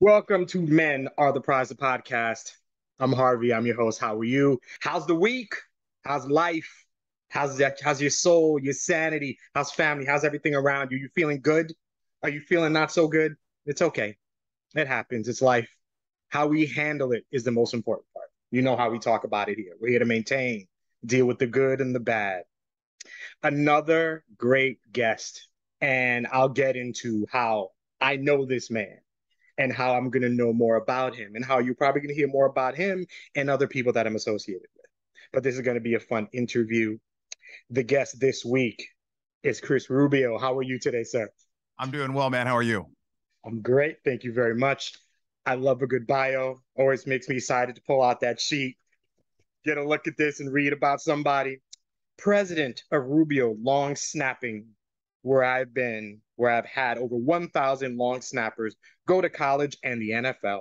Welcome to Men Are the Prize, the podcast. I'm Harvey. I'm your host. How are you? How's the week? How's life? How's your soul, your sanity? How's family? How's everything around you? You feeling good? Are you feeling not so good? It's okay. It happens. It's life. How we handle it is the most important part. You know how we talk about it here. We're here to maintain, deal with the good and the bad. Another great guest, and I'll get into how I know this man and how I'm going to know more about him and how you're probably going to hear more about him and other people that I'm associated with. But this is going to be a fun interview. The guest this week is Chris Rubio. How are you today, sir? I'm doing well, man. How are you? I'm great. Thank you very much. I love a good bio. Always makes me excited to pull out that sheet, get a look at this and read about somebody. President of Rubio Long Snapping, where I've had over 1,000 long snappers go to college and the NFL.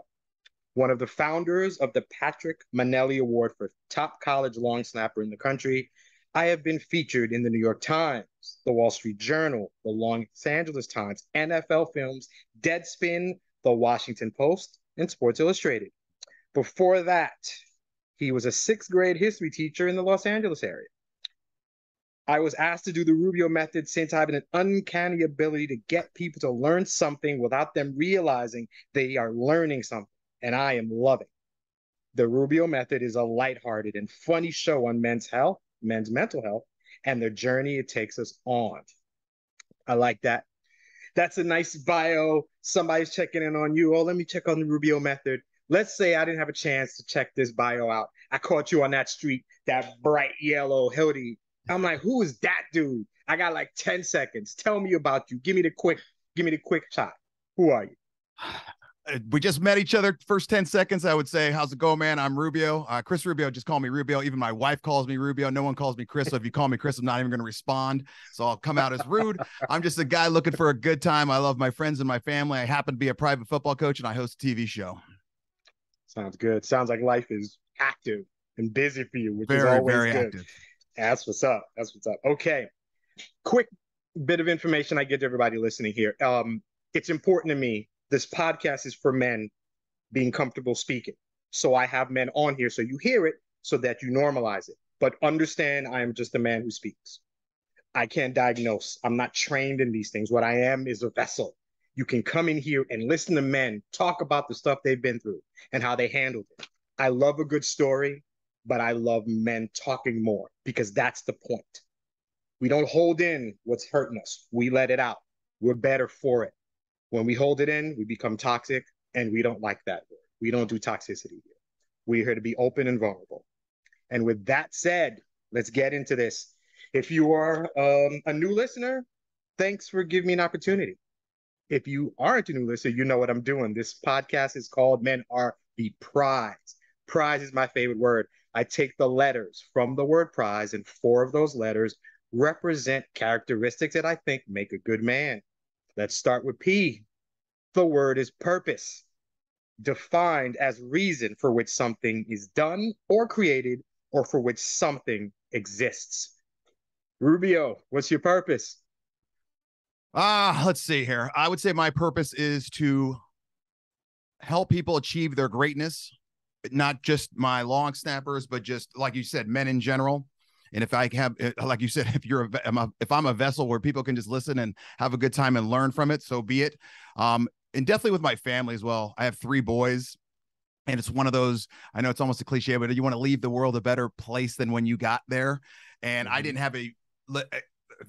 One of the founders of the Patrick Mannelly Award for top college long snapper in the country. I have been featured in the New York Times, the Wall Street Journal, the Los Angeles Times, NFL Films, Deadspin, the Washington Post, and Sports Illustrated. Before that, he was a sixth grade history teacher in the Los Angeles area. I was asked to do the Rubio Method since I have an uncanny ability to get people to learn something without them realizing they are learning something, and I am loving. The Rubio Method is a lighthearted and funny show on men's health, men's mental health, and the journey it takes us on. I like that. That's a nice bio. Somebody's checking in on you. Oh, let me check on the Rubio Method. Let's say I didn't have a chance to check this bio out. I caught you on that street, that bright yellow hoodie. I'm like, who is that dude? I got like 10 seconds. Tell me about you. Give me the quick shot. Who are you? We just met each other. First 10 seconds, I would say, how's it going, man? I'm Rubio. Chris Rubio. Just call me Rubio. Even my wife calls me Rubio. No one calls me Chris. So if you call me Chris, I'm not even going to respond. So I'll come out as rude. I'm just a guy looking for a good time. I love my friends and my family. I happen to be a private football coach and I host a TV show. Sounds good. Sounds like life is active and busy for you, which is Very, always very good. active. That's what's up. That's what's up. Okay. Quick bit of information I get to everybody listening here. It's important to me. This podcast is for men being comfortable speaking. So I have men on here so you hear it so that you normalize it. But understand I am just a man who speaks. I can't diagnose. I'm not trained in these things. What I am is a vessel. You can come in here and listen to men talk about the stuff they've been through and how they handled it. I love a good story, but I love men talking more because that's the point. We don't hold in what's hurting us. We let it out. We're better for it. When we hold it in, we become toxic, and we don't like that word. We don't do toxicity here. We're here to be open and vulnerable. And with that said, let's get into this. If you are a new listener, thanks for giving me an opportunity. If you aren't a new listener, you know what I'm doing. This podcast is called Men Are the Prize. Prize is my favorite word. I take the letters from the word prize, and four of those letters represent characteristics that I think make a good man. Let's start with P. The word is purpose, defined as reason for which something is done or created or for which something exists. Rubio, what's your purpose? Let's see here. I would say my purpose is to help people achieve their greatness, not just my long snappers, but just like you said, men in general. And if I have, like you said, if I'm a vessel where people can just listen and have a good time and learn from it, so be it. And definitely with my family as well. I have three boys, and it's one of those. I know it's almost a cliche, but you want to leave the world a better place than when you got there. And I didn't have a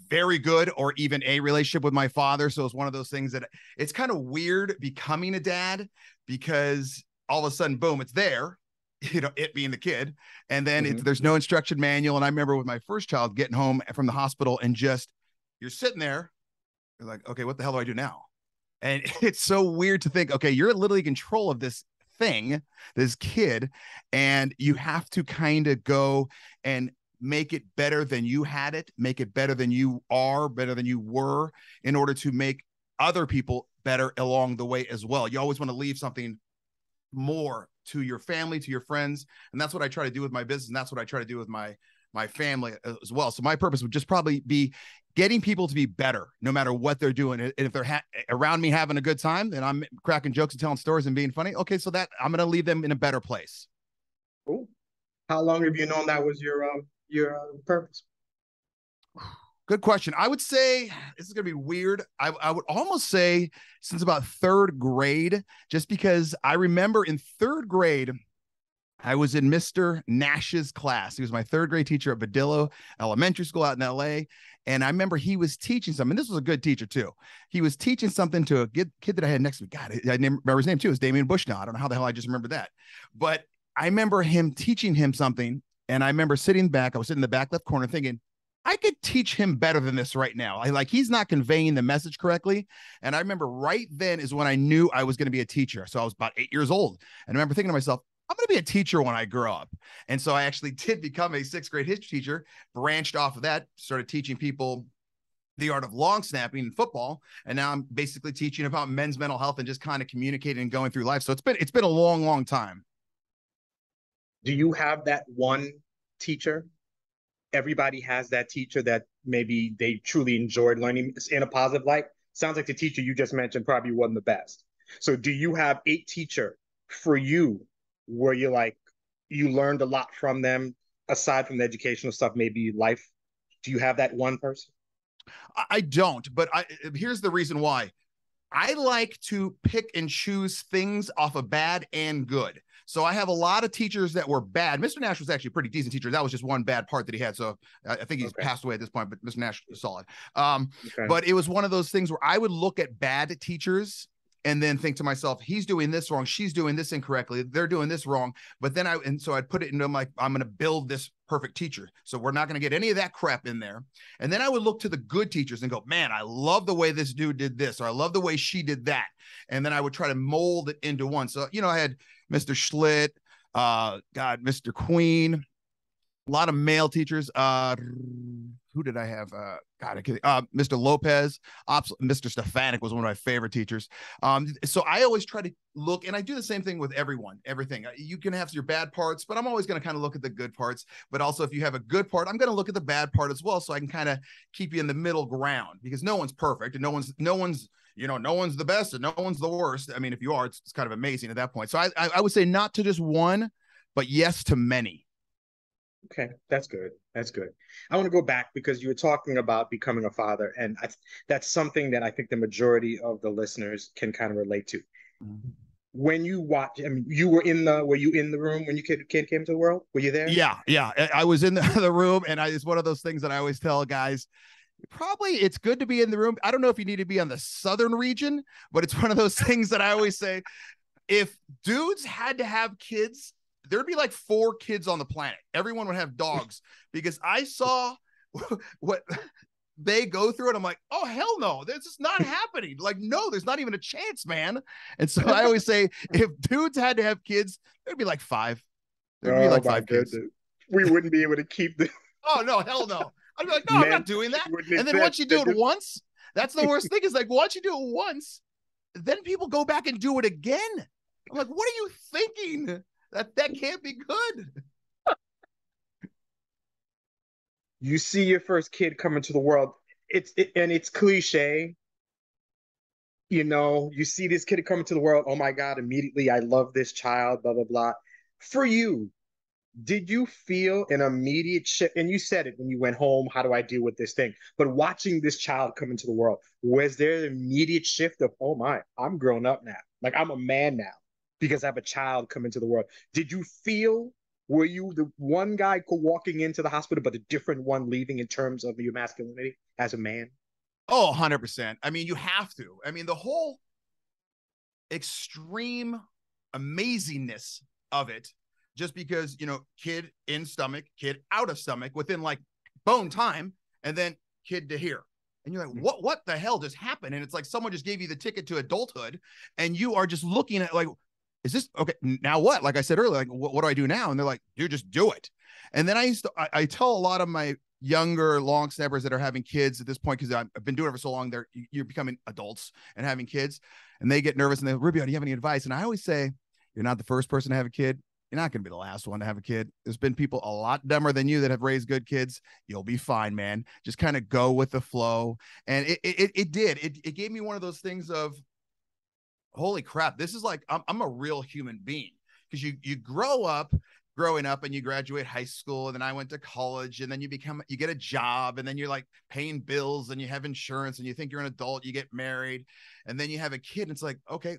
very good or even a relationship with my father, so it's one of those things that it's kind of weird becoming a dad because all of a sudden, boom, it's there. It being the kid, and then there's no instruction manual. And I remember with my first child getting home from the hospital and just you're sitting there, you're like, okay, what the hell do I do now? And it's so weird to think, okay, you're literally in control of this thing, this kid, and you have to kind of go and make it better than you had it, make it better than you are, better than you were, in order to make other people better along the way as well. You always want to leave something more to your family, to your friends. And that's what I try to do with my business. And that's what I try to do with my my family as well. So my purpose would just probably be getting people to be better no matter what they're doing. And if they're around me having a good time and I'm cracking jokes and telling stories and being funny, okay, so that I'm going to leave them in a better place. Cool. How long have you known that was your purpose? Good question. I would say this is going to be weird. I would almost say since about third grade, just because I remember in third grade, I was in Mr. Nash's class. He was my third grade teacher at Badillo Elementary School out in LA. And I remember he was teaching something. This was a good teacher too. He was teaching something to a kid that I had next to me. God, I remember his name too. It was Damian Bushnell. I don't know how the hell I just remember that. But I remember him teaching him something. And I remember sitting back. I was sitting in the back left corner thinking, I could teach him better than this right now. He's not conveying the message correctly. And I remember right then is when I knew I was going to be a teacher. So I was about 8 years old. And I remember thinking to myself, I'm going to be a teacher when I grow up. And so I actually did become a sixth grade history teacher, branched off of that, started teaching people the art of long snapping in football. And now I'm basically teaching about men's mental health and just kind of communicating and going through life. So it's been a long, long time. Do you have that one teacher? Everybody has that teacher that maybe they truly enjoyed learning in a positive light. Sounds like the teacher you just mentioned probably wasn't the best. So do you have a teacher for you where you learned a lot from them aside from the educational stuff, maybe life? Do you have that one person? I don't, but here's the reason why. I like to pick and choose things off of bad and good. So I have a lot of teachers that were bad. Mr. Nash was actually a pretty decent teacher. That was just one bad part that he had. So I think he's passed away at this point, but Mr. Nash is solid. But it was one of those things where I would look at bad teachers and then think to myself, he's doing this wrong. She's doing this incorrectly. They're doing this wrong. But then so I'd put it into like, I'm going to build this perfect teacher. So we're not going to get any of that crap in there. And then I would look to the good teachers and go, man, I love the way this dude did this, or I love the way she did that. And then I would try to mold it into one. So, I had Mr. Schlitt, Mr. Queen, a lot of male teachers. Who did I have? Mr. Lopez, Mr. Stefanik was one of my favorite teachers. So I always try to look, and I do the same thing with everything. You can have your bad parts, but I'm always going to kind of look at the good parts. But also, if you have a good part, I'm going to look at the bad part as well, so I can kind of keep you in the middle ground, because no one's perfect, and no one's the best, and no one's the worst. I mean, if you are, it's kind of amazing at that point. So I would say not to just one, but yes to many. Okay, that's good. That's good. I want to go back because you were talking about becoming a father, and that's something that I think the majority of the listeners can kind of relate to. Mm-hmm. When you watch, I mean, were you in the room when your kid came to the world? Were you there? Yeah. I was in the room, and it's one of those things that I always tell guys, probably it's good to be in the room. I don't know if you need to be on the southern region, but it's one of those things that I always say, if dudes had to have kids, there'd be like 4 kids on the planet. Everyone would have dogs, because I saw what they go through, and I'm like, oh, hell no, this is not happening. Like, no, there's not even a chance, man. And so I always say, if dudes had to have kids, there'd be like 5. There'd be like 5 kids. We wouldn't be able to keep the. Oh, no, hell no. I'd be like, no, I'm not doing that. And then once you do it once, that's the worst thing, is like, once you do it once, then people go back and do it again. I'm like, what are you thinking? That can't be good. You see your first kid come into the world. It's cliche. You see this kid come into the world. Oh my God, immediately I love this child, blah, blah, blah. For you, did you feel an immediate shift? And you said it when you went home, how do I deal with this thing? But watching this child come into the world, was there an immediate shift of, oh my, I'm grown up now. Like, I'm a man now, because I have a child come into the world. Did you feel, were you the one guy walking into the hospital, but a different one leaving in terms of your masculinity as a man? Oh, 100%. I mean, you have to. I mean, the whole extreme amazingness of it, just because, kid in stomach, kid out of stomach within like bone time, and then kid to here. And you're like, what the hell just happened? And it's like someone just gave you the ticket to adulthood, and you are just looking at like, is this okay? Now what? Like I said earlier, like what do I do now? And they're like, dude, just do it. And then I tell a lot of my younger long snappers that are having kids at this point, because I've been doing it for so long, you're becoming adults and having kids, and they get nervous and they, Rubio, do you have any advice? And I always say, you're not the first person to have a kid. you're not going to be the last one to have a kid. There's been people a lot dumber than you that have raised good kids. You'll be fine, man. Just kind of go with the flow. And it gave me one of those things of, holy crap, this is like, I'm a real human being. Because you grow up growing up and you graduate high school, and then I went to college, and then you get a job, and then you're like paying bills, and you have insurance, and you think you're an adult, you get married, and then you have a kid, and it's like, okay,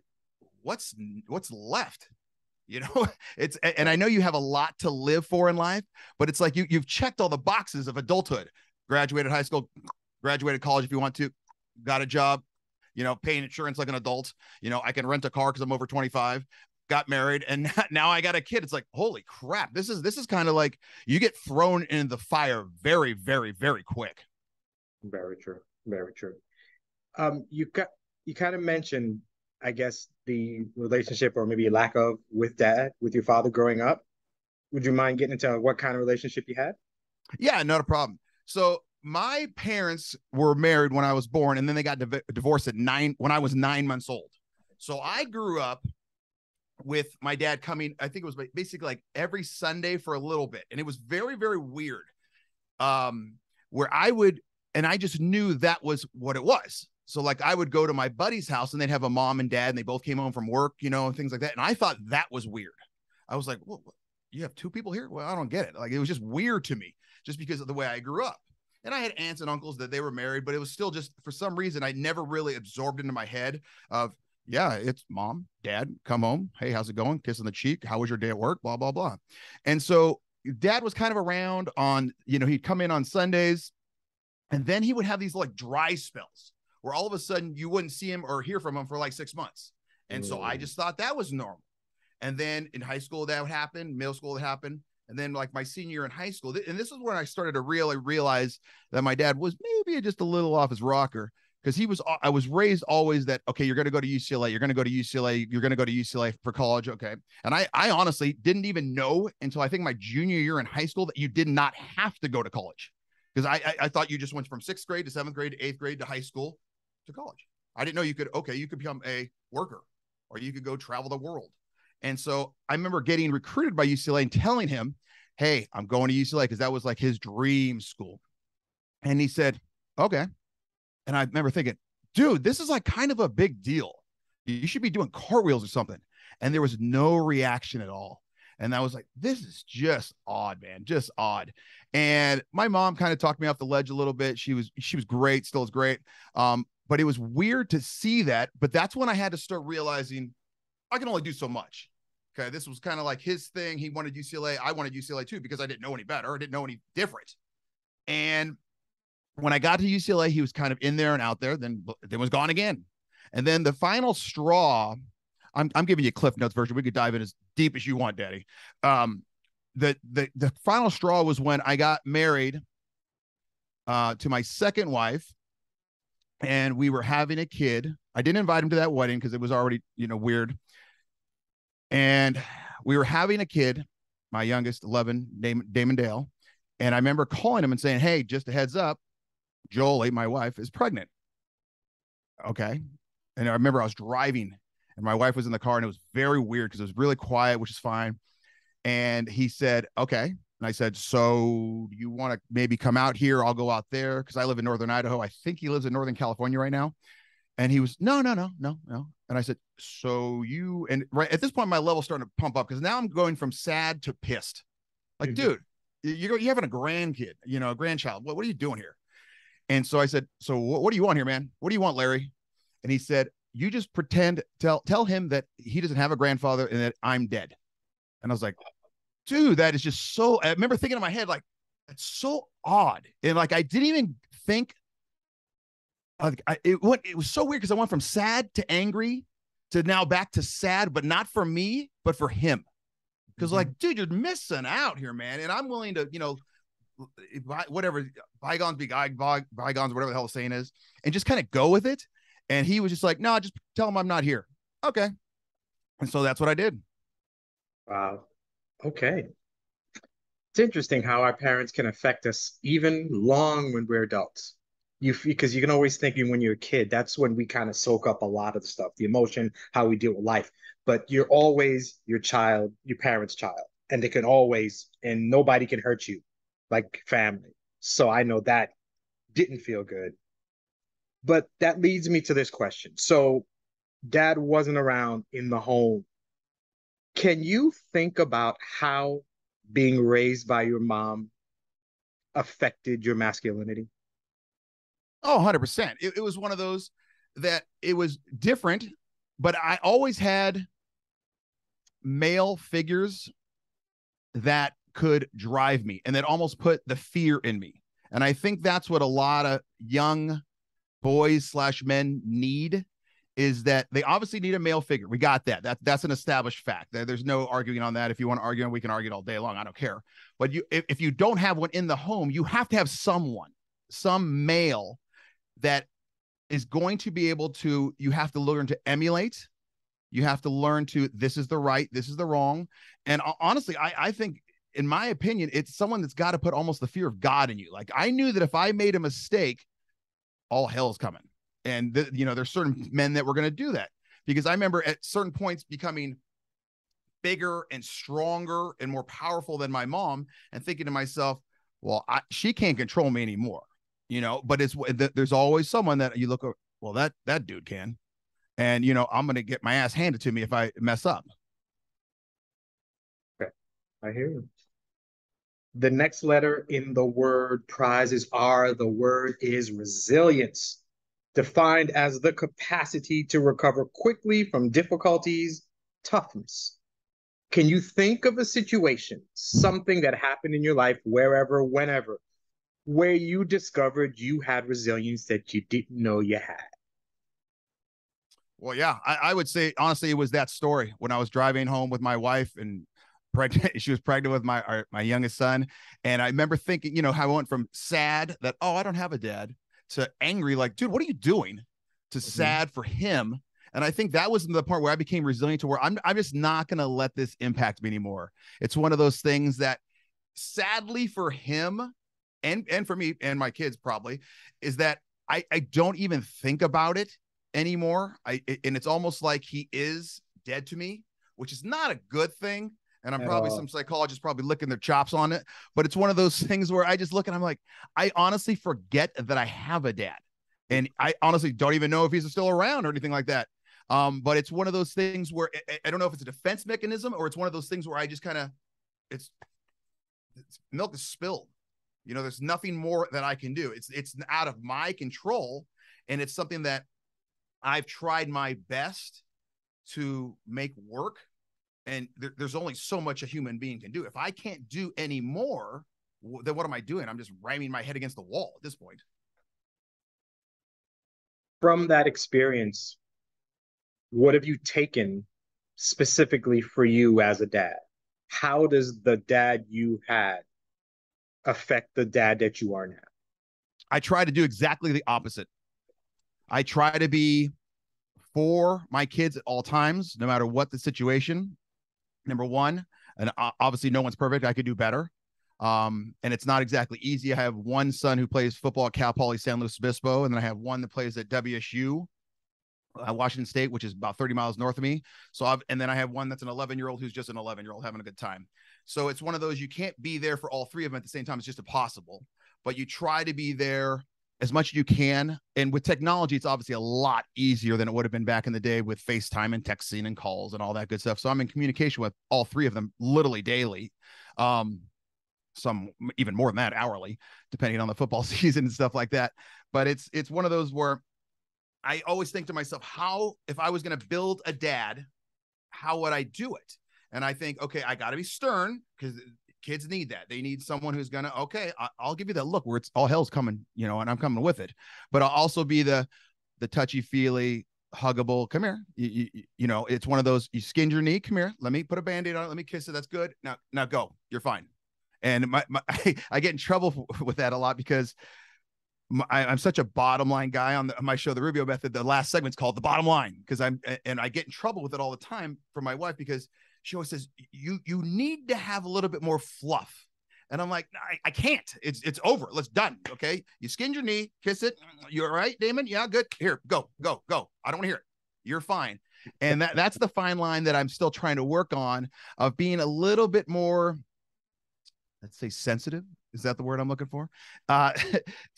what's left? You know, and I know you have a lot to live for in life, but it's like you've checked all the boxes of adulthood. Graduated high school, graduated college if you want to, got a job, you know, paying insurance like an adult, you know, I can rent a car because I'm over 25, got married, and now I got a kid. It's like, holy crap, this is kind of like you get thrown in the fire very, very, very quick. Very true. Very true. You kind of mentioned, I guess, the relationship or maybe lack of with your father growing up. Would you mind getting into what kind of relationship you had? Yeah, not a problem. So my parents were married when I was born, and then they got divorced when I was 9 months old. So I grew up with my dad coming, I think it was basically like every Sunday for a little bit. And it was very, very weird. Where I just knew that was what it was. So like I would go to my buddy's house, and they'd have a mom and dad, and they both came home from work, you know, and things like that. And I thought that was weird. I was like, well, you have two people here? Well, I don't get it. Like, it was just weird to me just because of the way I grew up. And I had aunts and uncles that they were married, but it was still just, for some reason, I never really absorbed into my head of, yeah, it's mom, dad, come home. Hey, how's it going? Kiss on the cheek. How was your day at work? Blah, blah, blah. And so dad was kind of around on, you know, he'd come in on Sundays, and then he would have these like dry spells where all of a sudden you wouldn't see him or hear from him for like 6 months. And so I just thought that was normal. And then in high school, that would happen, middle school, it happened. And then like my senior year in high school, and this is when I started to really realize that my dad was maybe just a little off his rocker. Because I was raised always that, okay, you're going to go to UCLA, you're going to go to UCLA, you're going to go to UCLA for college. Okay. And I honestly didn't even know until I think my junior year in high school that you did not have to go to college. Because I thought you just went from 6th grade to 7th grade to 8th grade to high school to college. I didn't know you could become a worker, or you could go travel the world. And so I remember getting recruited by UCLA and telling him, hey, I'm going to UCLA, because that was like his dream school. And he said, okay. And I remember thinking, dude, this is like kind of a big deal. You should be doing cartwheels or something. And there was no reaction at all. And I was like, this is just odd, man, just odd. And my mom kind of talked me off the ledge a little bit. She was great, still is great. But it was weird to see that. But that's when I had to start realizing I can only do so much. Okay, this was kind of like his thing. He wanted UCLA. I wanted UCLA too, because I didn't know any better. I didn't know any different. And when I got to UCLA, he was kind of in there and out there, then was gone again. And then the final straw, I'm giving you a Cliff Notes version. We could dive in as deep as you want, Daddy. The final straw was when I got married to my second wife, and we were having a kid. I didn't invite him to that wedding because it was already, you know, weird. And we were having a kid, my youngest, 11, Damon Dale. And I remember calling him and saying, hey, just a heads up, Jolie, my wife, is pregnant. Okay. And I remember I was driving, and my wife was in the car, and it was very weird because it was really quiet, which is fine. And he said, okay. And I said, so do you want to maybe come out here? I'll go out there, because I live in Northern Idaho. I think he lives in Northern California right now. And he was, no. And I said, and right at this point, my level's starting to pump up, because now I'm going from sad to pissed. Like, dude, you're having a grandkid, you know, a grandchild. What are you doing here? And so I said, so what do you want here, man? What do you want, Larry? And he said, you just pretend, tell him that he doesn't have a grandfather and that I'm dead. And I was like, dude, that is just so, I remember thinking in my head, like, that's so odd. And like, I didn't even think, it was so weird, because I went from sad to angry to now back to sad, but not for me, but for him. Because like, dude, you're missing out here, man. And I'm willing to, you know, whatever, bygones be bygones, whatever the hell the saying is, and just kind of go with it. And he was just like, no, just tell him I'm not here. Okay. And so that's what I did. Wow. Okay. It's interesting how our parents can affect us even long when we're adults. because you can always think when you're a kid, that's when we kind of soak up a lot of the stuff, the emotion, how we deal with life. But you're always your child, your parents' child, and they can always, and nobody can hurt you like family. So I know that didn't feel good. But that leads me to this question. So dad wasn't around in the home. Can you think about how being raised by your mom affected your masculinity? Oh, 100%. It was one of those that it was different, but I always had male figures that could drive me and that almost put the fear in me. And I think that's what a lot of young boys slash men need, is that they obviously need a male figure. We got that. That's an established fact. There's no arguing on that. If you want to argue, we can argue it all day long. I don't care. But if you don't have one in the home, you have to have someone, some male that is going to be able to, you have to learn to emulate. You have to learn to, this is the right, this is the wrong. And honestly, I think, in my opinion, it's someone that's got to put almost the fear of God in you. Like, I knew that if I made a mistake, all hell's coming. And there's certain men that were going to do that, because I remember at certain points becoming bigger and stronger and more powerful than my mom, and thinking to myself, well, she can't control me anymore, but there's always someone that you look at, well, that dude can. And, I'm going to get my ass handed to me if I mess up. Okay, I hear you. The next letter in the word prize is R. The word is resilience, defined as the capacity to recover quickly from difficulties, toughness. Can you think of a situation, something that happened in your life, wherever, whenever, where you discovered you had resilience that you didn't know you had? Well, yeah, I would say, honestly, it was that story when I was driving home with my wife, and pregnant. She was pregnant with my youngest son. And I remember thinking, how I went from sad that, oh, I don't have a dad, to angry, like, dude, what are you doing? To sad for him. And I think that was the part where I became resilient, to where I'm just not going to let this impact me anymore. It's one of those things that, sadly for him and for me and my kids probably, is that I don't even think about it anymore. And it's almost like he is dead to me, which is not a good thing. And I'm probably some psychologist probably licking their chops on it, but it's one of those things where I just look and I'm like, I honestly forget that I have a dad, and I honestly don't even know if he's still around or anything like that. But it's one of those things where I don't know if it's a defense mechanism, or it's one of those things where I just kind of, it's milk is spilled. There's nothing more that I can do. It's out of my control, and it's something that I've tried my best to make work. And there's only so much a human being can do. If I can't do any more, then what am I doing? I'm just ramming my head against the wall at this point. From that experience, what have you taken specifically for you as a dad? How does the dad you had affect the dad that you are now? I try to do exactly the opposite. I try to be for my kids at all times, no matter what the situation. Number one, and obviously no one's perfect. I could do better. And it's not exactly easy. I have one son who plays football at Cal Poly San Luis Obispo, and then I have one that plays at WSU, Washington State, which is about 30 miles north of me. And then I have one that's an 11-year-old who's just an 11-year-old having a good time. So it's one of those, you can't be there for all three of them at the same time. It's just impossible. But you try to be there as much as you can. And with technology, it's obviously a lot easier than it would have been back in the day with FaceTime and texting and calls and all that good stuff. So I'm in communication with all three of them literally daily. Some even more than that, hourly, depending on the football season and stuff like that. But it's one of those where I always think to myself, if I was going to build a dad, how would I do it? And I think, okay, I got to be stern, because kids need that. They need someone who's going to, okay, I'll give you that look where it's all hell's coming, and I'm coming with it. But I'll also be the touchy feely, huggable, come here. It's one of those, you skinned your knee, come here. Let me put a Band-Aid on it. Let me kiss it. That's good. Now go. You're fine. And I get in trouble with that a lot, because I'm such a bottom line guy on my show, The Rubio Method. The last segment's called The Bottom Line, because I get in trouble with it all the time from my wife, because she always says, you need to have a little bit more fluff. And I'm like, I can't. It's over. Let's done. Okay. You skinned your knee, kiss it. You all right, Damon? Yeah, good. Here, go. I don't want to hear it. You're fine. And that's the fine line that I'm still trying to work on, of being a little bit more, let's say, sensitive. Is that the word I'm looking for?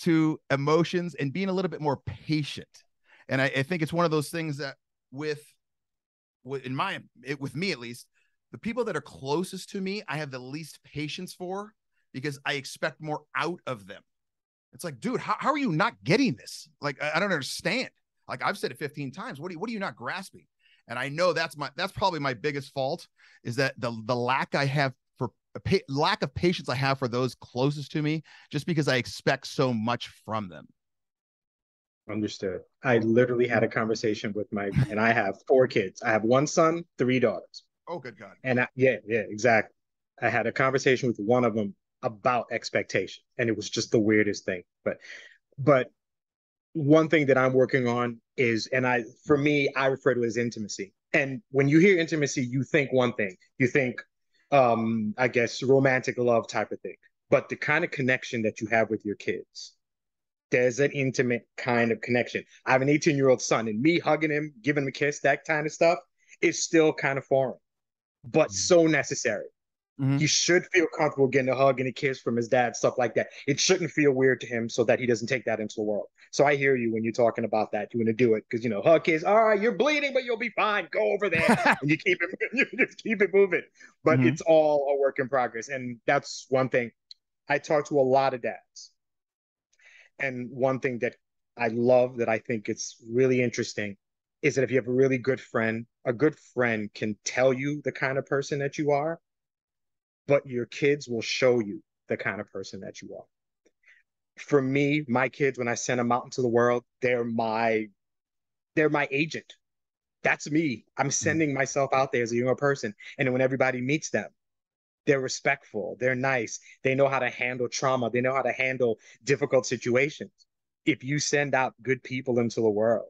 To emotions, and being a little bit more patient. And I think it's one of those things that with me at least, the people that are closest to me, I have the least patience for, because I expect more out of them. It's like, dude, how are you not getting this? Like, I don't understand. Like, I've said it 15 times. What are you not grasping? And I know that's probably my biggest fault, is that the lack of patience I have for those closest to me, just because I expect so much from them. Understood. I literally had a conversation with and I have 4 kids. I have 1 son, 3 daughters. Oh, good God. And yeah, exactly. I had a conversation with one of them about expectation, and it was just the weirdest thing. But one thing that I'm working on is, for me, I refer to it as intimacy. And when you hear intimacy, you think one thing. You think, I guess, romantic love type of thing. But the kind of connection that you have with your kids, there's an intimate kind of connection. I have an 18-year-old son, and me hugging him, giving him a kiss, that kind of stuff is still kind of foreign, but so necessary. Mm-hmm. He should feel comfortable getting a hug and a kiss from his dad, stuff like that. It shouldn't feel weird to him, so that he doesn't take that into the world. So I hear you when you're talking about that. You want to do it because, hug kids. All right, you're bleeding, but you'll be fine. Go over there, and you just keep it moving. But Mm-hmm. It's all a work in progress, and that's one thing. I talk to a lot of dads, and one thing that I love, that I think it's really interesting, is that if you have a really good friend, a good friend can tell you the kind of person that you are, but your kids will show you the kind of person that you are. For me, my kids, when I send them out into the world, they're my agent. That's me. I'm sending myself out there as a younger person. And when everybody meets them, they're respectful, they're nice, they know how to handle trauma, they know how to handle difficult situations. If you send out good people into the world,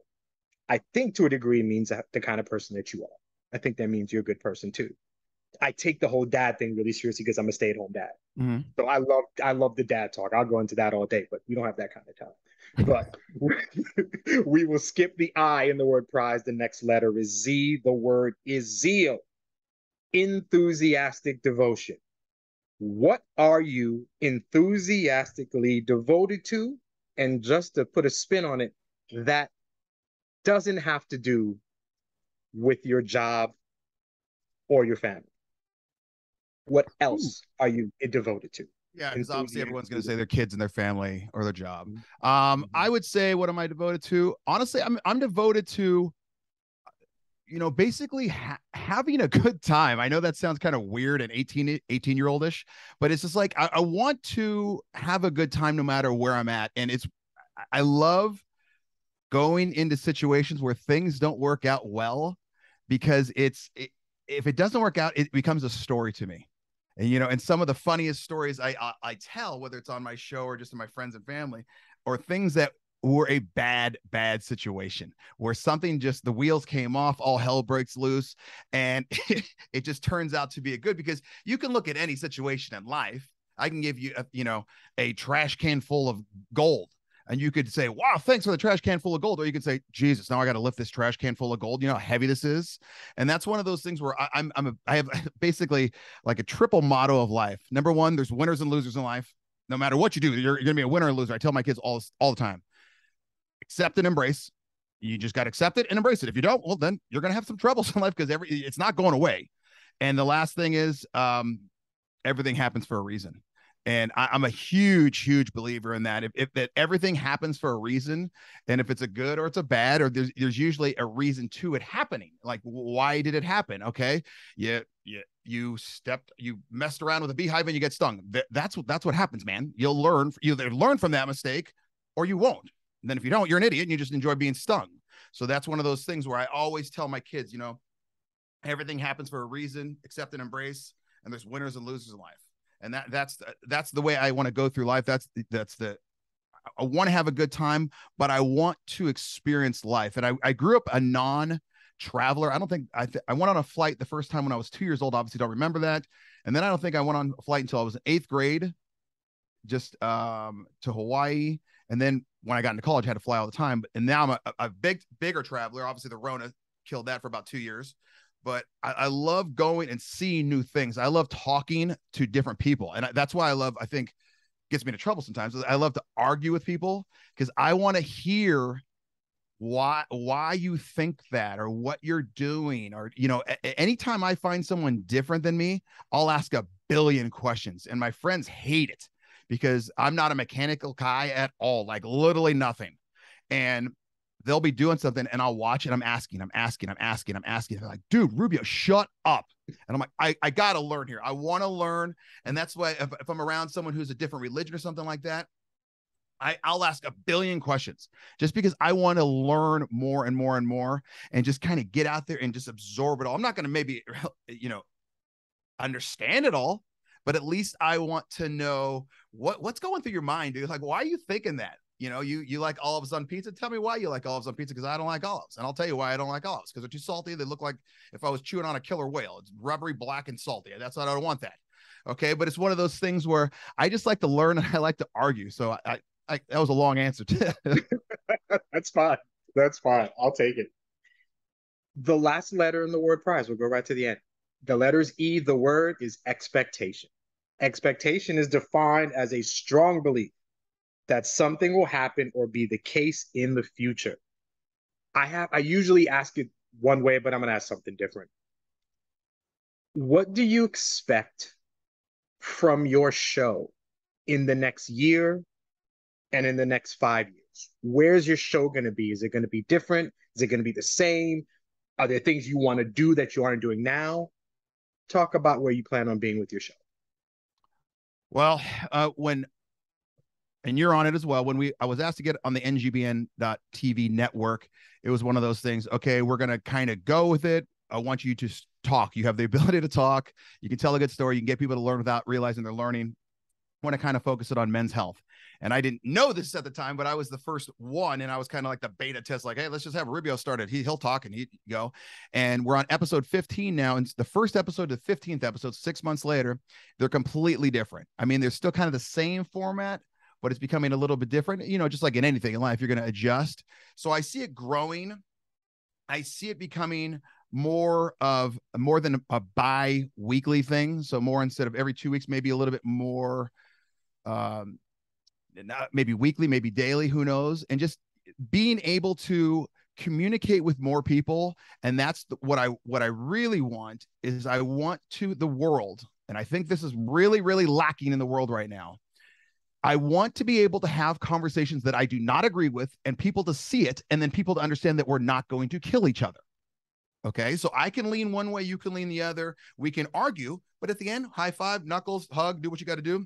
I think to a degree means the kind of person that you are. I think that means you're a good person too. I take the whole dad thing really seriously because I'm a stay-at-home dad. Mm-hmm. So I love the dad talk. I'll go into that all day, but we don't have that kind of time. But we will skip the I in the word prize. The next letter is Z. The word is zeal. Enthusiastic devotion. What are you enthusiastically devoted to? And just to put a spin on it, that doesn't have to do with your job or your family. What else are you devoted to? Yeah, because obviously everyone's going to say their kids and their family or their job. Mm-hmm. I would say, what am I devoted to? Honestly, I'm devoted to, basically having a good time. I know that sounds kind of weird and 18-year-old-ish, but it's just like, I want to have a good time no matter where I'm at. And I love going into situations where things don't work out well, because if it doesn't work out, it becomes a story to me. And some of the funniest stories I tell, whether it's on my show or just to my friends and family, or things that were a bad situation where something, just the wheels came off, all hell breaks loose, and it just turns out to be a good, because you can look at any situation in life. I can give you a trash can full of gold, and you could say, wow, thanks for the trash can full of gold. Or you could say, Jesus, now I got to lift this trash can full of gold. You know how heavy this is? And that's one of those things where I have basically like a triple motto of life. Number one, there's winners and losers in life. No matter what you do, you're going to be a winner or loser. I tell my kids all the time, accept and embrace. You just got to accept it and embrace it. If you don't, well, then you're going to have some troubles in life, because it's not going away. And the last thing is, everything happens for a reason. And I'm a huge believer in that. If that everything happens for a reason, and if it's a good or it's a bad, or there's usually a reason to it happening. Like, why did it happen? Okay, you messed around with a beehive and you get stung. That's what happens, man. You'll either learn from that mistake or you won't. And then if you don't, you're an idiot and you just enjoy being stung. So that's one of those things where I always tell my kids, everything happens for a reason, accept and embrace, and there's winners and losers in life. And that's the way I want to go through life. I want to have a good time, but I want to experience life. And I grew up a non traveler. I don't think I went on a flight the first time when I was 2 years old. Obviously, don't remember that. And then I don't think I went on a flight until I was in 8th grade, just to Hawaii. And then when I got into college, I had to fly all the time. And now I'm a bigger traveler. Obviously, the Rona killed that for about 2 years. But I love going and seeing new things. I love talking to different people. And that's why I think, gets me into trouble sometimes. I love to argue with people because I want to hear why you think that or what you're doing. Or, anytime I find someone different than me, I'll ask a billion questions. And my friends hate it because I'm not a mechanical guy at all, like literally nothing. And they'll be doing something and I'll watch it. I'm asking. They're like, dude, Rubio, shut up. And I'm like, I got to learn here. I want to learn. And that's why if I'm around someone who's a different religion or something like that, I'll ask a billion questions just because I want to learn more and more and more and just kind of get out there and just absorb it all. I'm not going to maybe, understand it all, but at least I want to know what's going through your mind, dude. Like, why are you thinking that? You like olives on pizza. Tell me why you like olives on pizza, because I don't like olives. And I'll tell you why I don't like olives, because they're too salty. They look like if I was chewing on a killer whale. It's rubbery, black, and salty. That's what I don't want that. Okay. But it's one of those things where I just like to learn and I like to argue. So that was a long answer. That's fine. That's fine. I'll take it. The last letter in the word prize, we'll go right to the end. The letters E, the word is expectation. Expectation is defined as a strong belief that something will happen or be the case in the future. I usually ask it one way, but I'm going to ask something different. What do you expect from your show in the next year and in the next 5 years? Where's your show going to be? Is it going to be different? Is it going to be the same? Are there things you want to do that you aren't doing now? Talk about where you plan on being with your show. Well, and you're on it as well. When I was asked to get on the NGBN.TV network, it was one of those things. Okay, we're going to kind of go with it. I want you to talk. You have the ability to talk. You can tell a good story. You can get people to learn without realizing they're learning. I want to kind of focus it on men's health. And I didn't know this at the time, but I was the first one. And I was kind of like the beta test, like, hey, let's just have Rubio started. He'll talk and he'd go. And we're on episode 15 now. And the first episode to the 15th episode, 6 months later, they're completely different. I mean, they're still kind of the same format, but it's becoming a little bit different. Just like in anything in life, you're going to adjust. So I see it growing. I see it becoming more than a bi-weekly thing. So more instead of every 2 weeks, maybe a little bit more, maybe weekly, maybe daily, who knows? And just being able to communicate with more people. And that's what I really want is I want to the world. And I think this is really, really lacking in the world right now. I want to be able to have conversations that I do not agree with and people to see it. And then people to understand that we're not going to kill each other. Okay. So I can lean one way, you can lean the other. We can argue, but at the end, high five, knuckles, hug, do what you got to do.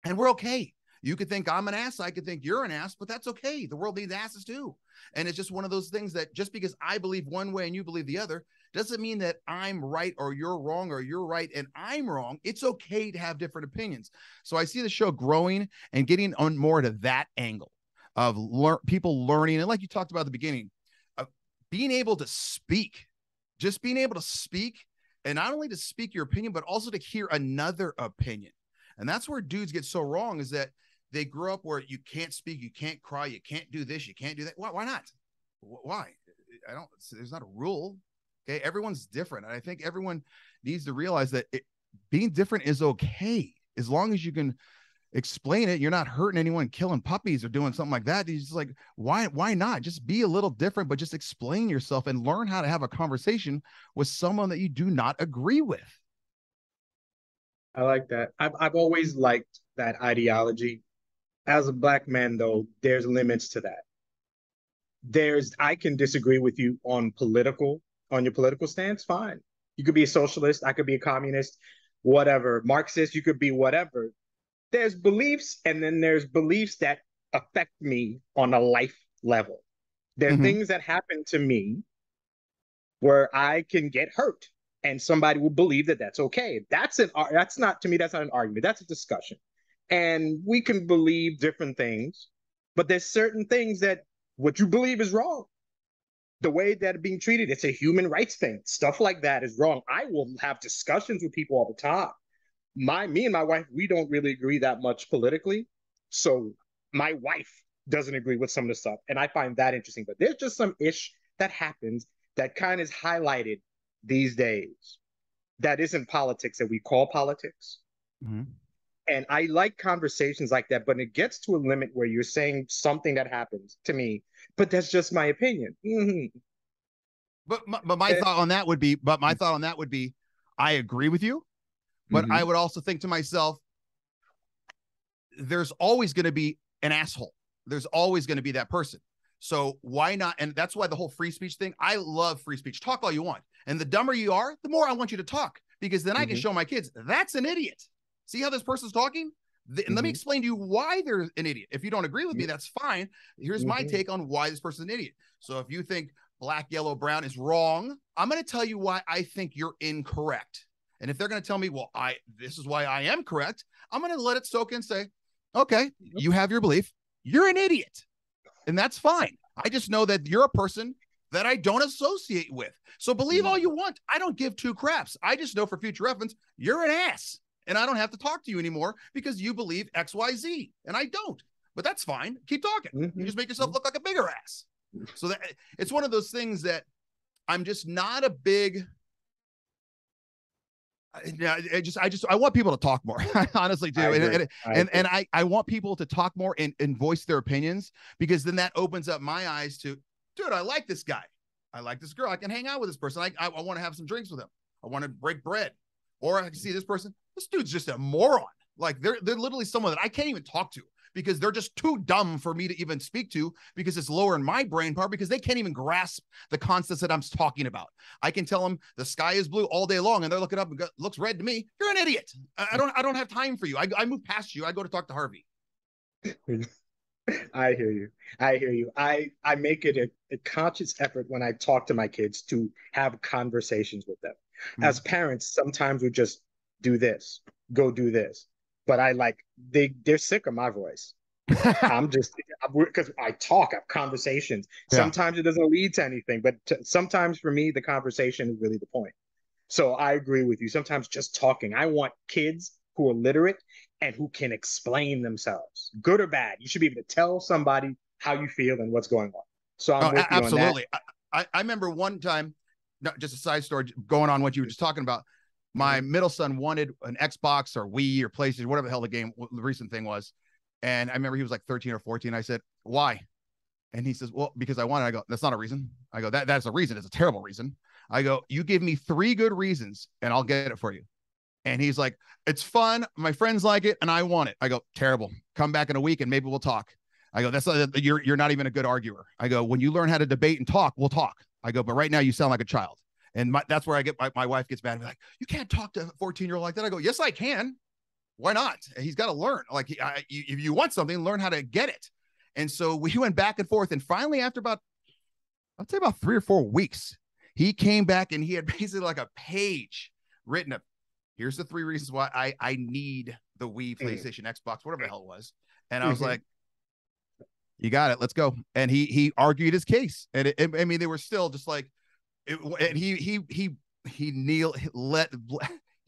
And we're okay. You could think I'm an ass. I could think you're an ass, but that's okay. The world needs asses too. And it's just one of those things that just because I believe one way and you believe the other, doesn't mean that I'm right or you're wrong or you're right and I'm wrong. It's okay to have different opinions. So I see the show growing and getting on more to that angle of people learning. And like you talked about at the beginning, being able to speak, just being able to speak, and not only to speak your opinion, but also to hear another opinion. And that's where dudes get so wrong, is that they grew up where you can't speak, you can't cry, you can't do this, you can't do that. Why not? Why? There's not a rule. Okay. Everyone's different. And I think everyone needs to realize that being different is okay. As long as you can explain it, you're not hurting anyone, killing puppies or doing something like that. He's just like, why not? Just be a little different, but just explain yourself and learn how to have a conversation with someone that you do not agree with. I like that. I've always liked that ideology. As a Black man, though, there's limits to that. I can disagree with you on your political stance. Fine. You could be a socialist. I could be a communist, whatever. Marxist, you could be whatever. There's beliefs, and then there's beliefs that affect me on a life level. There are things that happen to me where I can get hurt, and somebody will believe that that's okay. That's not, to me, that's not an argument. That's a discussion. And we can believe different things, but there's certain things that what you believe is wrong. the way that it's being treated, it's a human rights thing. Stuff like that is wrong. I will have discussions with people all the time. Me and my wife, we don't really agree that much politically. So my wife doesn't agree with some of the stuff. And I find that interesting. But there's just some ish that happens that kind of is highlighted these days that isn't politics that we call politics. Mm-hmm. And I like conversations like that, but it gets to a limit where you're saying something that happens to me, but that's just my opinion. Mm-hmm. But my thought on that would be, I agree with you, but Mm-hmm. I would also think to myself, there's always going to be an asshole. There's always going to be that person. So why not? And that's why the whole free speech thing, I love free speech. Talk all you want. And the dumber you are, the more I want you to talk, because then I can show my kids, that's an idiot. See how this person's talking? And let me explain to you why they're an idiot. If you don't agree with me, that's fine. Here's my take on why this person's an idiot. So if you think black, yellow, brown is wrong, I'm going to tell you why I think you're incorrect. And if they're going to tell me, well, this is why I am correct, I'm going to let it soak in and say, okay, you have your belief. You're an idiot. And that's fine. I just know that you're a person that I don't associate with. So believe all you want. I don't give two craps. I just know for future reference, you're an ass. And I don't have to talk to you anymore because you believe X, Y, Z. And I don't. But that's fine. Keep talking. You just make yourself look like a bigger ass. So that it's one of those things that I'm just not a big. I want people to talk more. I honestly do. And I want people to talk more and voice their opinions, because then that opens up my eyes to, dude, I like this guy. I like this girl. I can hang out with this person. I want to have some drinks with him. I want to break bread. Or I can see this person. This dude's just a moron. Like they're literally someone that I can't even talk to because they're just too dumb for me to even speak to, because it's lower in my brain part, because they can't even grasp the concepts that I'm talking about. I can tell them the sky is blue all day long and they're looking up and looks red to me. You're an idiot. I don't have time for you. I move past you. I go to talk to Harvey. I hear you. I hear you. I make it a conscious effort when I talk to my kids to have conversations with them. As parents, sometimes we just do this, go do this. But they're sick of my voice. Because I talk, I have conversations. Yeah. Sometimes it doesn't lead to anything, but sometimes for me, the conversation is really the point. So I agree with you. Sometimes just talking. I want kids who are literate and who can explain themselves, good or bad. You should be able to tell somebody how you feel and what's going on. So I'm with you absolutely. on that. I remember one time, not just a side story, going on what you were just talking about. My middle son wanted an Xbox or Wii or PlayStation, whatever the hell the recent thing was. And I remember he was like 13 or 14. I said, why? And he says, well, because I want it. I go, that's not a reason. I go, that's a reason. It's a terrible reason. I go, you give me 3 good reasons and I'll get it for you. And he's like, it's fun. My friends like it and I want it. I go, terrible. Come back in a week and maybe we'll talk. I go, you're not even a good arguer. I go, when you learn how to debate and talk, we'll talk. I go, but right now you sound like a child. And that's where I get my wife gets mad and be like, you can't talk to a 14-year-old like that. I go, yes, I can. Why not? He's got to learn. Like, if you want something, learn how to get it. And so we went back and forth. And finally, after I'd say about 3 or 4 weeks, he came back and he had basically like a page written up. Here's the 3 reasons why I need the Wii, PlayStation, Xbox, whatever the hell it was. And I was like, you got it. Let's go. And he argued his case. And I mean, they were still just like, and he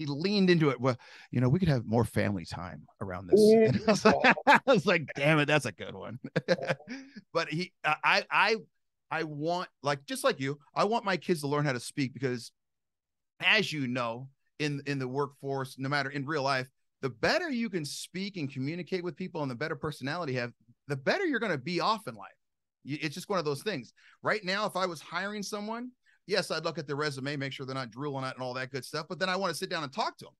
leaned into it. Well, we could have more family time around this. And I was like, damn it, that's a good one. But I want, like, just like you, I want my kids to learn how to speak, because as you know, in the workforce, no matter in real life, the better you can speak and communicate with people and the better personality you have, the better you're going to be off in life. It's just one of those things. Right now, if I was hiring someone, yes, I'd look at their resume, make sure they're not drooling at and all that good stuff. But then I want to sit down and talk to them.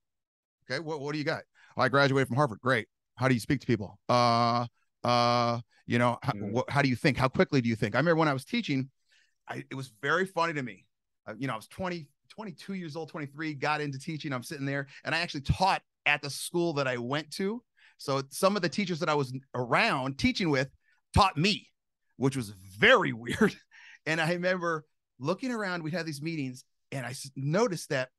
Okay, what do you got? Oh, I graduated from Harvard. Great. How do you speak to people? How do you think? How quickly do you think? I remember when I was teaching, it was very funny to me. I was 22 years old, 23, got into teaching. I'm sitting there, and I actually taught at the school that I went to. So some of the teachers that I was around teaching with taught me, which was very weird. And I remember looking around, we'd have these meetings, and I noticed that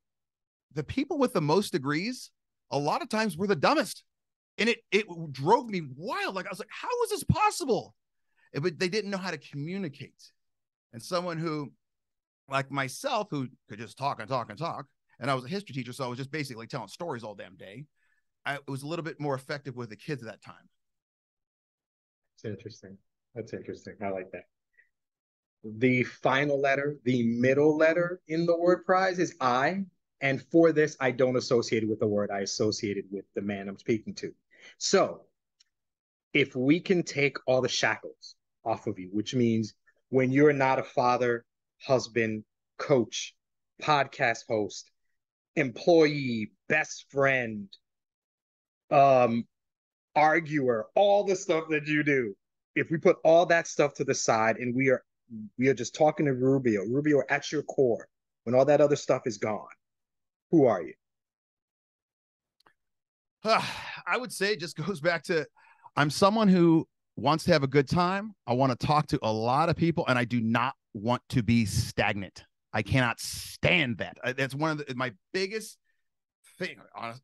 the people with the most degrees, a lot of times, were the dumbest. And it drove me wild. Like, I was like, how is this possible? But they didn't know how to communicate. And someone who, like myself, who could just talk and talk and talk, and I was a history teacher, so I was just basically telling stories all damn day. It was a little bit more effective with the kids at that time. It's interesting. That's interesting. I like that. The final letter, the middle letter in the word prize is I. And for this, I don't associate it with the word. I associate it with the man I'm speaking to. So if we can take all the shackles off of you, which means when you're not a father, husband, coach, podcast host, employee, best friend, um, arguer, all the stuff that you do, if we put all that stuff to the side and we are just talking to Rubio at your core, when all that other stuff is gone, who are you? I would say it just goes back to I'm someone who wants to have a good time. I want to talk to a lot of people, and I do not want to be stagnant. I cannot stand that. That's one of my biggest thing.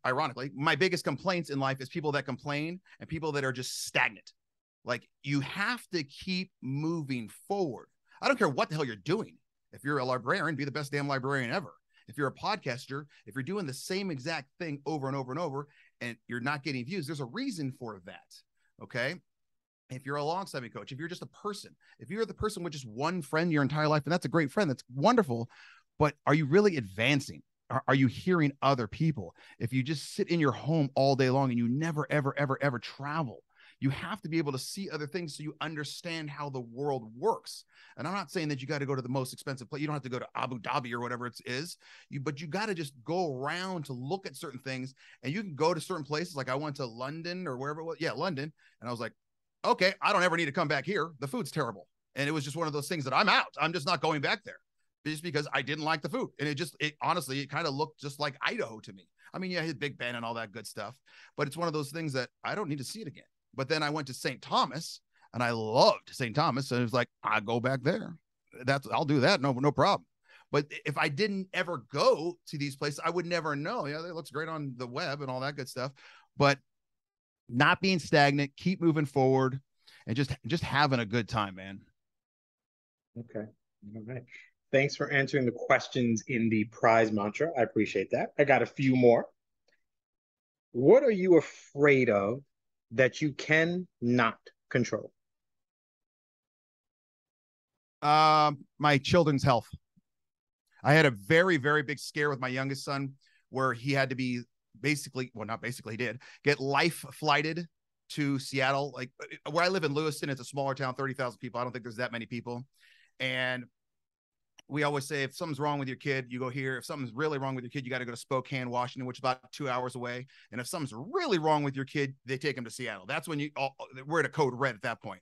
Ironically, my biggest complaints in life is people that complain and people that are just stagnant. Like, you have to keep moving forward. I don't care what the hell you're doing. If you're a librarian, be the best damn librarian ever. If you're a podcaster, if you're doing the same exact thing over and over and over and you're not getting views, there's a reason for that. Okay. If you're a long snapping coach, if you're just a person, if you're the person with just one friend your entire life, and that's a great friend, that's wonderful. But are you really advancing? Are you hearing other people? If you just sit in your home all day long and you never, ever, ever, ever travel, you have to be able to see other things so you understand how the world works. And I'm not saying that you got to go to the most expensive place. You don't have to go to Abu Dhabi or whatever it is, but you got to just go around to look at certain things. And you can go to certain places. Like I went to London or wherever it was. Yeah, London. And I was like, okay, I don't ever need to come back here. The food's terrible. And it was just one of those things that I'm out. I'm just not going back there just because I didn't like the food. And it honestly, it kind of looked just like Idaho to me. I mean, yeah, his Big Ben and all that good stuff, but it's one of those things that I don't need to see it again. But then I went to St. Thomas and I loved St. Thomas. And it was like, I go back there. I'll do that. No problem. But if I didn't ever go to these places, I would never know. Yeah, it looks great on the web and all that good stuff. But not being stagnant, keep moving forward, and just having a good time, man. Okay. All right. Thanks for answering the questions in the prize mantra. I appreciate that. I got a few more. What are you afraid of that you cannot control? My children's health. I had a very, very big scare with my youngest son where he had to be basically, well, not basically, he did get life flighted to Seattle. Like where I live in Lewiston, it's a smaller town, 30,000 people. I don't think there's that many people. And we always say, if something's wrong with your kid, you go here. If something's really wrong with your kid, you got to go to Spokane, Washington, which is about 2 hours away. And if something's really wrong with your kid, they take him to Seattle. That's when we're at a code red at that point.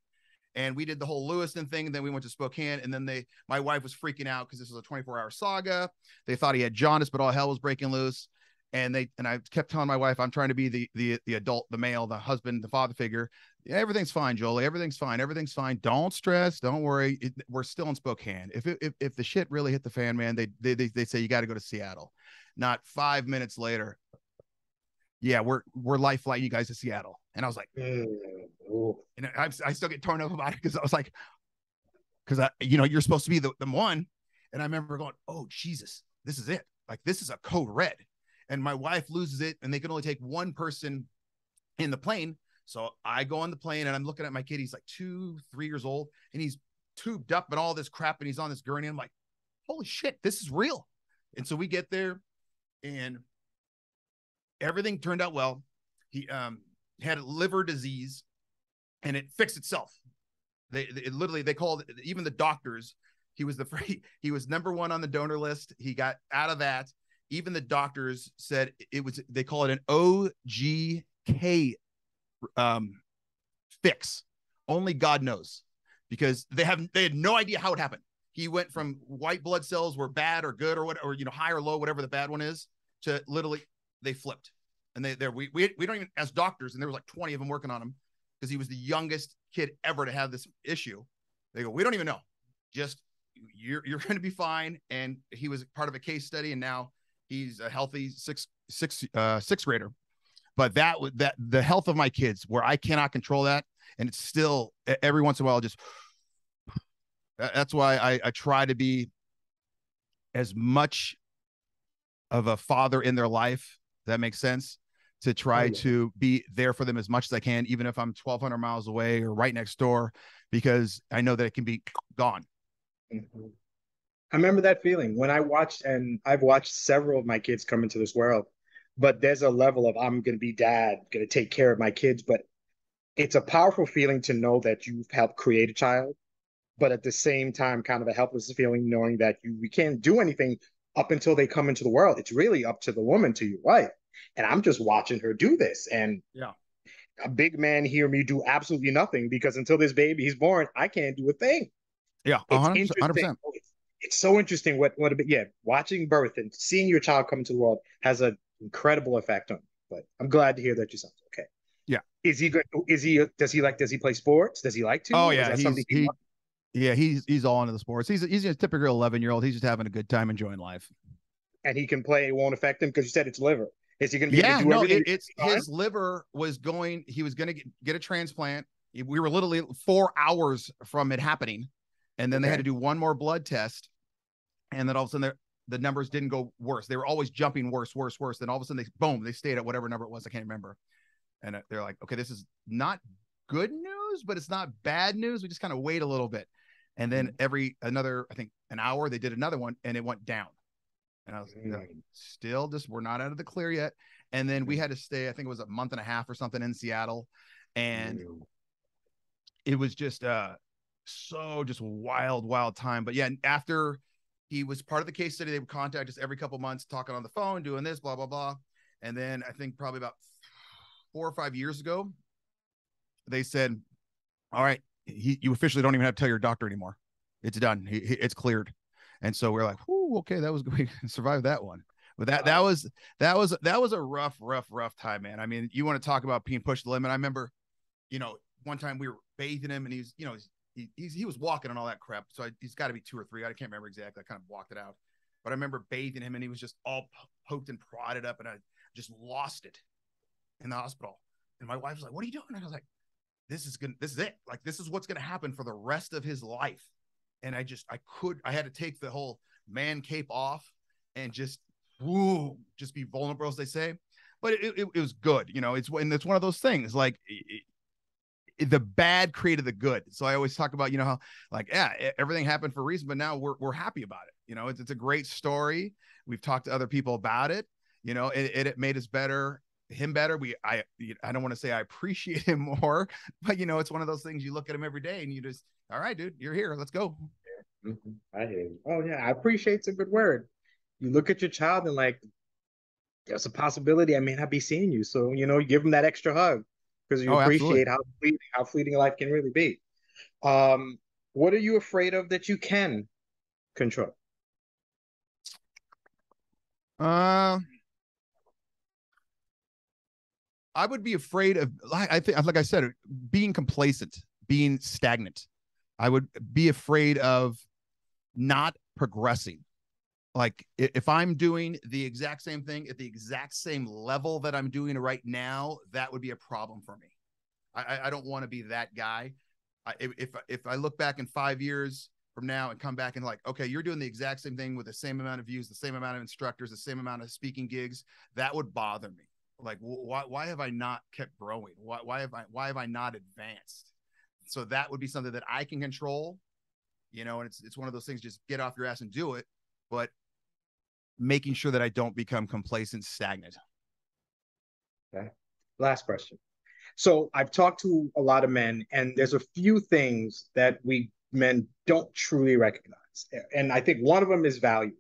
And we did the whole Lewiston thing. And then we went to Spokane. And then my wife was freaking out because this was a 24-hour saga. They thought he had jaundice, but all hell was breaking loose. And I kept telling my wife, I'm trying to be the adult, the male, the husband, the father figure. Yeah, everything's fine, Jolie. Everything's fine. Everything's fine. Don't stress. Don't worry. We're still in Spokane. If the shit really hit the fan, man, they say you got to go to Seattle. Not 5 minutes later, yeah, we're life flighting you guys to Seattle. And I was like, and I still get torn up about it because I was like, because you're supposed to be the one. And I remember going, oh Jesus, this is it. Like this is a code red. And my wife loses it, and they can only take one person in the plane. So I go on the plane, and I'm looking at my kid. He's like 2-3 years old, and he's tubed up and all this crap, and he's on this gurney. I'm like, holy shit, this is real. And so we get there, and everything turned out well. He had liver disease, and it fixed itself. They called it, even the doctors. He was number one on the donor list. He got out of that. Even the doctors said they call it an OGK fix. Only God knows, because they had no idea how it happened. He went from white blood cells were bad or good or what, or high or low, whatever the bad one is, to literally they flipped. And we don't even, as doctors, and there was like 20 of them working on him because he was the youngest kid ever to have this issue. They go, we don't even know. Just you're going to be fine. And he was part of a case study, and now he's a healthy sixth grader. But that the health of my kids, where I cannot control that, and it's still every once in a while just That's why I try to be as much of a father in their life. That makes sense. To Oh try yeah. to be there for them as much as I can, even if I'm 1,200 miles away or right next door, because I know that it can be gone. Mhm. I remember that feeling when I watched, and I've watched several of my kids come into this world, but there's a level of I'm going to be dad, going to take care of my kids, but it's a powerful feeling to know that you've helped create a child, but at the same time, kind of a helpless feeling knowing that we can't do anything up until they come into the world. It's really up to the woman, to your wife. And I'm just watching her do this. And Yeah. a big man hear me do absolutely nothing because until this baby is born, I can't do a thing. Yeah. It's 100%. interesting. 100%. It's so interesting what a bit, yeah, watching birth and seeing your child come into the world has an incredible effect on you. But I'm glad to hear that you sound okay. Yeah. Is he good? Does he play sports? Does he like to? Oh Or is yeah. that something he wants? Yeah, he's all into the sports. He's a typical 11-year-old. He's just having a good time enjoying life. And he can play, it won't affect him because you said it's liver. Is he going to be able to Yeah, do no, everything? it's his liver was going. He was going to get a transplant. We were literally 4 hours from it happening, and then they had to Okay. do one more blood test, and then all of a sudden the numbers didn't go worse. They were always jumping worse, worse, worse. Then all of a sudden they stayed at whatever number it was. I can't remember. And they're like, okay, this is not good news, but it's not bad news. We just kind of wait a little bit, and then another I think an hour they did another one, and it went down. And I was like, still just, we're not out of the clear yet. And then we had to stay, I think it was a month and a half or something in Seattle. And it was just so just wild, wild time. But yeah, after he was part of the case study, they would contact us every couple months, talking on the phone, doing this, blah, blah, blah. And then I think probably about 4 or 5 years ago, they said, all right, you officially don't even have to tell your doctor anymore. It's done. It's cleared. And so we're like, whoo, okay, that was we survived that one. But that was a rough time, man. I mean, you want to talk about being pushed to the limit. I remember, one time we were bathing him, and he was walking and all that crap. So he's got to be 2 or 3. I can't remember exactly. I kind of blocked it out. But I remember bathing him, and he was just all poked and prodded up, and I just lost it in the hospital. And my wife was like, "What are you doing?" And I was like, "This is it. Like, this is what's gonna happen for the rest of his life." And I had to take the whole man cape off and just be vulnerable, as they say. But it was good. It's one of those things, like the bad created the good. So I always talk about, how, like, yeah, everything happened for a reason, but now we're happy about it. It's a great story. We've talked to other people about it. It made us better, him better. I don't want to say I appreciate him more, but it's one of those things. You look at him every day and you just, all right, dude, you're here. Let's go. I hear you. Oh yeah, I appreciate it's a good word. You look at your child and like, there's a possibility I may not be seeing you. So, you give them that extra hug because you Oh, absolutely. appreciate how fleeting life can really be. Um, what are you afraid of that you can control? Uh, I would be afraid of, I think, like I said, being complacent, being stagnant. I would be afraid of not progressing. Like, if I'm doing the exact same thing at the exact same level that I'm doing right now, that would be a problem for me. I don't want to be that guy. If I look back in 5 years from now and come back and like, okay, you're doing the exact same thing with the same amount of views, the same amount of instructors, the same amount of speaking gigs, that would bother me. Like, why have I not kept growing? Why have I not advanced? So that would be something that I can control, and it's one of those things, just get off your ass and do it. But making sure that I don't become complacent, stagnant. Okay. Last question. So I've talked to a lot of men, and there's a few things that we men don't truly recognize. And I think one of them is value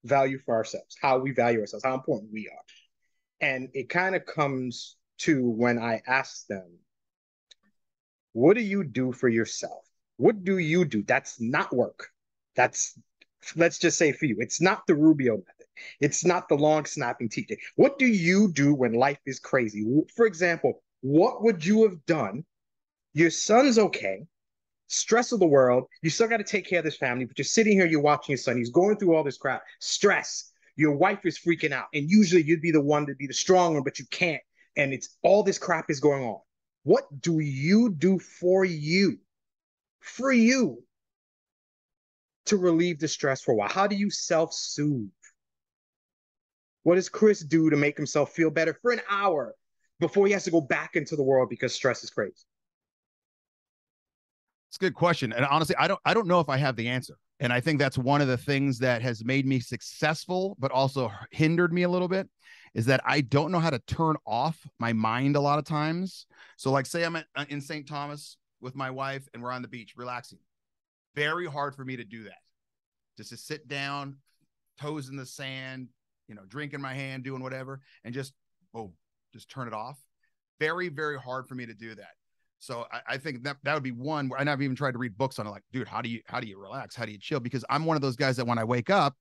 for ourselves, how we value ourselves, how important we are. And it kind of comes to when I ask them, what do you do for yourself? What do you do? That's not work. That's, let's just say for you, it's not the Rubio method. It's not the long snapping teaching. What do you do when life is crazy? For example, what would you have done? Your son's okay, stress of the world. You still got to take care of this family, but you're sitting here, you're watching your son. He's going through all this crap, stress. Your wife is freaking out. And usually you'd be the one to be the strong one, but you can't. And it's all this crap is going on. What do you do for you? For you. to relieve the stress for a while? How do you self-soothe? What does Chris do to make himself feel better for an hour before he has to go back into the world because stress is crazy? It's a good question. And honestly, I don't know if I have the answer. And I think that's one of the things that has made me successful, but also hindered me a little bit, is that I don't know how to turn off my mind a lot of times. So like say I'm in St. Thomas with my wife and we're on the beach relaxing. Very hard for me to do that. Just to sit down, toes in the sand, drink in my hand, doing whatever, and just, boom, just turn it off. Very, very hard for me to do that. So I think that would be one where I've even tried to read books on it. Like, dude, how do you relax? How do you chill? Because I'm one of those guys that when I wake up,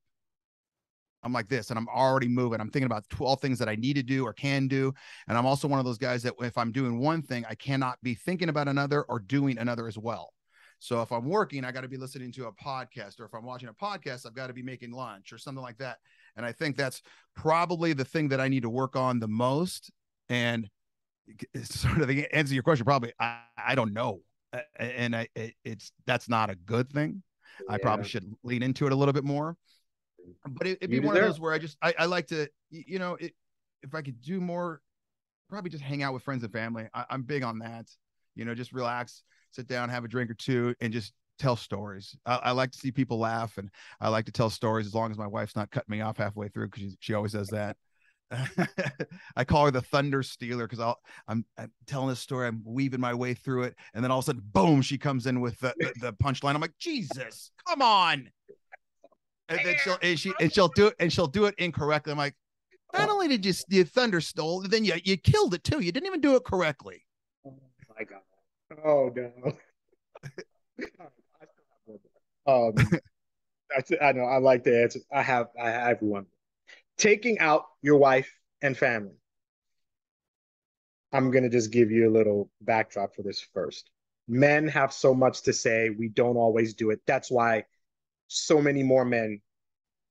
I'm like this and I'm already moving. I'm thinking about 12 things that I need to do or can do. And I'm also one of those guys that if I'm doing one thing, I cannot be thinking about another or doing another as well. So if I'm working, I got to be listening to a podcast, or if I'm watching a podcast, I've got to be making lunch or something like that. And I think that's probably the thing that I need to work on the most. And sort of the answer to your question, probably I don't know, and that's not a good thing. Yeah. I probably should lean into it a little bit more, but it'd be one of those where I like to, if I could do more, probably just hang out with friends and family. I'm big on that, just relax, sit down, have a drink or two, and just tell stories. I like to see people laugh, and I like to tell stories as long as my wife's not cutting me off halfway through, because she always does that. I call her the Thunder Stealer because I'm telling this story, I'm weaving my way through it, and then all of a sudden, boom, she comes in with the punchline. I'm like, Jesus, come on! And then she'll do it incorrectly. I'm like, not only did you thunder stole, then you killed it too. You didn't even do it correctly. Oh my God! Oh no! I know. I like the answer. I have one. Taking out your wife and family. I'm going to just give you a little backdrop for this first. Men have so much to say. We don't always do it. That's why so many more men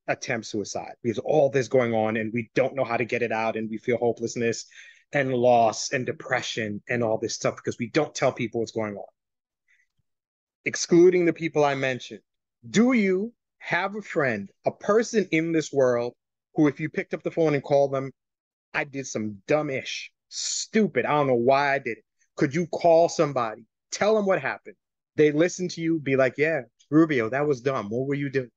attempt suicide, because all this going on and we don't know how to get it out, and we feel hopelessness and loss and depression and all this stuff because we don't tell people what's going on. Excluding the people I mentioned, do you have a friend, a person in this world who, if you picked up the phone and called them, I did some dumb-ish, stupid, I don't know why I did it. Could you call somebody, tell them what happened? They listen to you, be like, yeah, Rubio, that was dumb. What were you doing?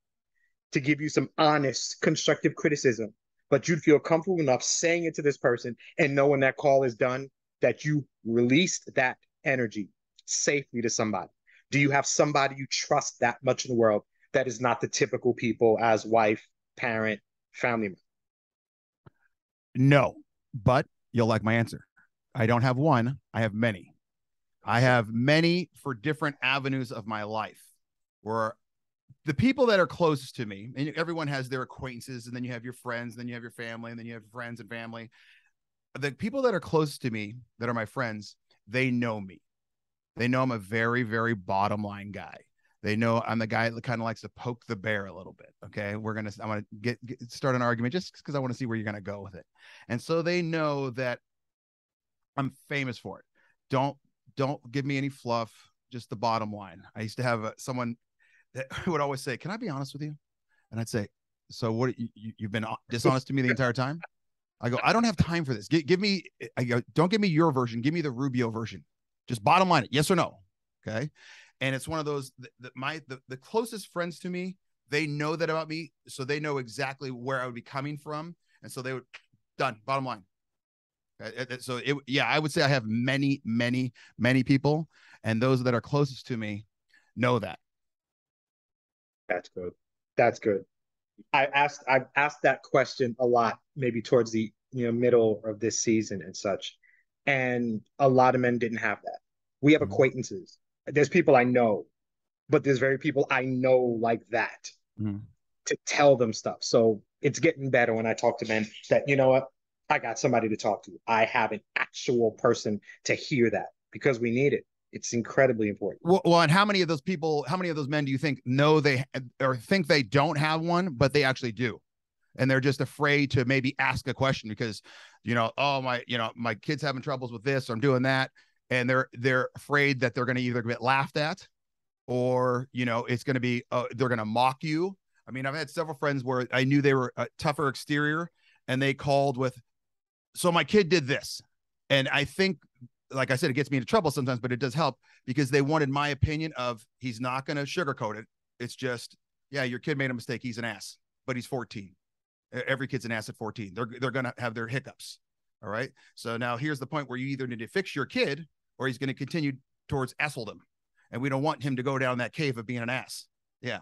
To give you some honest, constructive criticism. But you'd feel comfortable enough saying it to this person and know when that call is done that you released that energy safely to somebody. Do you have somebody you trust that much in the world that is not the typical people as wife, parent, family member? No, but you'll like my answer. I don't have one. I have many. I have many for different avenues of my life, where the people that are closest to me, and everyone has their acquaintances, and then you have your friends, and then you have your family, and then you have friends and family. The people that are closest to me, that are my friends, they know me. They know I'm a very, very bottom line guy. They know I'm the guy that kind of likes to poke the bear a little bit. Okay. I'm going to get start an argument just because I want to see where you're going to go with it. And so they know that I'm famous for it. Don't give me any fluff. Just the bottom line. I used to have someone that would always say, "Can I be honest with you?" And I'd say, "So what? You've been dishonest to me the entire time?" I go, "I don't have time for this. Give me." I go, "Don't give me your version. Give me the Rubio version. Just bottom line it. Yes or no." Okay. And it's one of those the closest friends to me, they know that about me, so they know exactly where I would be coming from, and so they would done. Bottom line. So I would say I have many, many, many people, and those that are closest to me know that. That's good. That's good. I've asked that question a lot, maybe towards the middle of this season and such, and a lot of men didn't have that. We have acquaintances. There's people I know, but there's very people I know like that to tell them stuff. So it's getting better when I talk to men that, you know what, I got somebody to talk to. I have an actual person to hear that, because we need it. It's incredibly important. Well, and how many of those men do you think know they or think they don't have one, but they actually do? And they're just afraid to maybe ask a question because, oh, my kid's having troubles with this, or I'm doing that. And they're afraid that they're going to either get laughed at, or, you know, it's going to be, they're going to mock you. I mean, I've had several friends where I knew they were a tougher exterior and they called with, so my kid did this. And I think, like I said, it gets me into trouble sometimes, but it does help because they wanted my opinion of he's not going to sugarcoat it. It's just, yeah, your kid made a mistake. He's an ass, but he's 14. Every kid's an ass at 14. They're going to have their hiccups. All right. So now here's the point where you either need to fix your kid or he's going to continue towards assholedom. And we don't want him to go down that cave of being an ass. Yeah.